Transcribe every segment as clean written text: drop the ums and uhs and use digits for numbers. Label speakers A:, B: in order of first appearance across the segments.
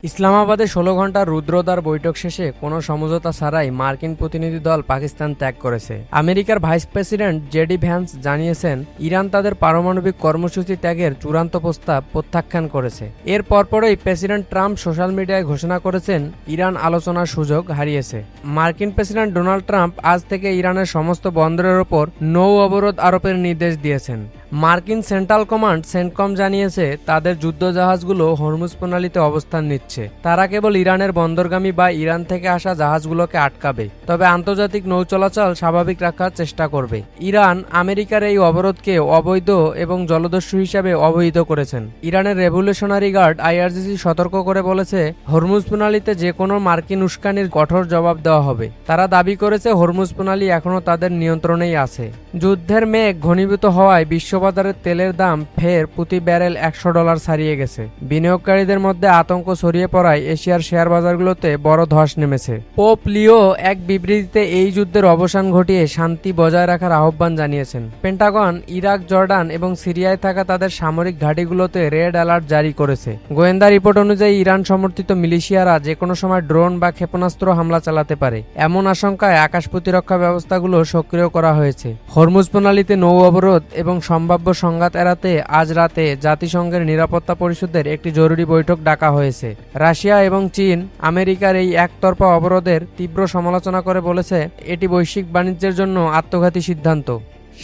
A: ইসলামাবাদে ১৬ ঘণ্টার রুদ্রদ্বার বৈঠক শেষে কোনো সমঝোতা ছাড়াই মার্কিন প্রতিনিধি দল পাকিস্তান ত্যাগ করেছে। আমেরিকার ভাইস প্রেসিডেন্ট জেডি ভ্যান্স জানিয়েছেন, ইরান তাদের পারমাণবিক কর্মসূচি ত্যাগের চূড়ান্ত প্রস্তাব প্রত্যাখ্যান করেছে। এর পরপরই প্রেসিডেন্ট ট্রাম্প সোশ্যাল মিডিয়ায় ঘোষণা করেছেন, ইরান আলোচনার সুযোগ হারিয়েছে। মার্কিন প্রেসিডেন্ট ডোনাল্ড ট্রাম্প আজ থেকে ইরানের সমস্ত বন্দরের ওপর নৌ অবরোধ আরোপের নির্দেশ দিয়েছেন। মার্কিন সেন্ট্রাল কমান্ড সেন্টকম জানিয়েছে, তাদের যুদ্ধজাহাজগুলো হরমুজ প্রণালীতে অবস্থান নিচ্ছে। তারা কেবল ইরানের বন্দরগামী বা ইরান থেকে আসা জাহাজগুলোকে আটকাবে, তবে আন্তর্জাতিক নৌ চলাচল স্বাভাবিক রাখার চেষ্টা করবে। ইরান আমেরিকার এই অবরোধকে অবৈধ এবং জলদস্যু হিসাবে অবহিত করেছেন। ইরানের রেভলিউশনারি গার্ড আইআরজিসি সতর্ক করে বলেছে, হরমুজ প্রণালীতে যে কোনো মার্কিন উস্কানির কঠোর জবাব দেওয়া হবে। তারা দাবি করেছে, হরমুজ প্রণালী এখনও তাদের নিয়ন্ত্রণেই আছে। যুদ্ধের মেঘ ঘনীভূত হওয়ায় বিশ্ববাজারে তেলের দাম ফের প্রতি ব্যারেল $100 ছাড়িয়ে গেছে। বিনিয়োগকারীদের মধ্যে আতঙ্ক ছড়িয়ে পড়ায় এশিয়ার শেয়ার বাজারগুলোতে বড় ধস নেমেছে। পোপ লিও এক বিবৃতিতে এই যুদ্ধের অবসান ঘটিয়ে শান্তি বজায় রাখার আহ্বান জানিয়েছেন। পেন্টাগন ইরাক, জর্ডান এবং সিরিয়ায় থাকা তাদের সামরিক ঘাঁটিগুলোতে রেড অ্যালার্ট জারি করেছে। গোয়েন্দা রিপোর্ট অনুযায়ী ইরান সমর্থিত মিলিশিয়ারা যে কোনো সময় ড্রোন বা ক্ষেপণাস্ত্র হামলা চালাতে পারে, এমন আশঙ্কায় আকাশ প্রতিরক্ষা ব্যবস্থাগুলো সক্রিয় করা হয়েছে। হরমুজ প্রণালীতে নৌ অবরোধ এবং সম্ভাব্য সংঘাত এড়াতে আজ রাতে জাতিসংঘের নিরাপত্তা পরিষদের একটি জরুরি বৈঠক ডাকা হয়েছে। রাশিয়া এবং চীন আমেরিকার এই একতরফা অবরোধের তীব্র সমালোচনা করে বলেছে, এটি বৈশ্বিক বাণিজ্যের জন্য আত্মঘাতী সিদ্ধান্ত।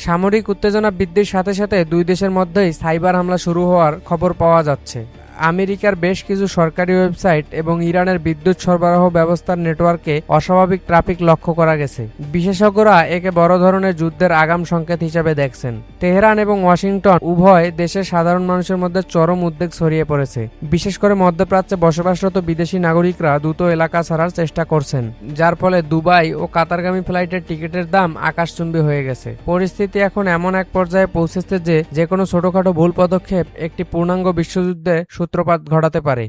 A: সামরিক উত্তেজনা বৃদ্ধির সাথে সাথে দুই দেশের মধ্যেই সাইবার হামলা শুরু হওয়ার খবর পাওয়া যাচ্ছে। আমেরিকার বেশ কিছু সরকারি ওয়েবসাইট এবং ইরানের বিদ্যুৎ সরবরাহ ব্যবস্থার নেটওয়ার্কে অস্বাভাবিক ট্রাফিক লক্ষ্য করা গেছে। বিশেষজ্ঞরা একে বড় ধরনের যুদ্ধের আগাম সংকেত হিসেবে দেখছেন। তেহরান এবং ওয়াশিংটন উভয় দেশের সাধারণ মানুষের মধ্যে চরম উদ্বেগ ছড়িয়ে পড়েছে। বিশেষ করে মধ্যপ্রাচ্যে বসবাসরত বিদেশি নাগরিকরা দ্রুত এলাকা ছাড়ার চেষ্টা করছেন, যার ফলে দুবাই ও কাতারগামী ফ্লাইটের টিকিটের দাম আকাশচুম্বী হয়ে গেছে। পরিস্থিতি এখন এমন এক পর্যায়ে পৌঁছেছে যে কোনো ছোটখাটো ভুল পদক্ষেপ একটি পূর্ণাঙ্গ বিশ্বযুদ্ধে সূত্রপাত ঘটাতে পারে।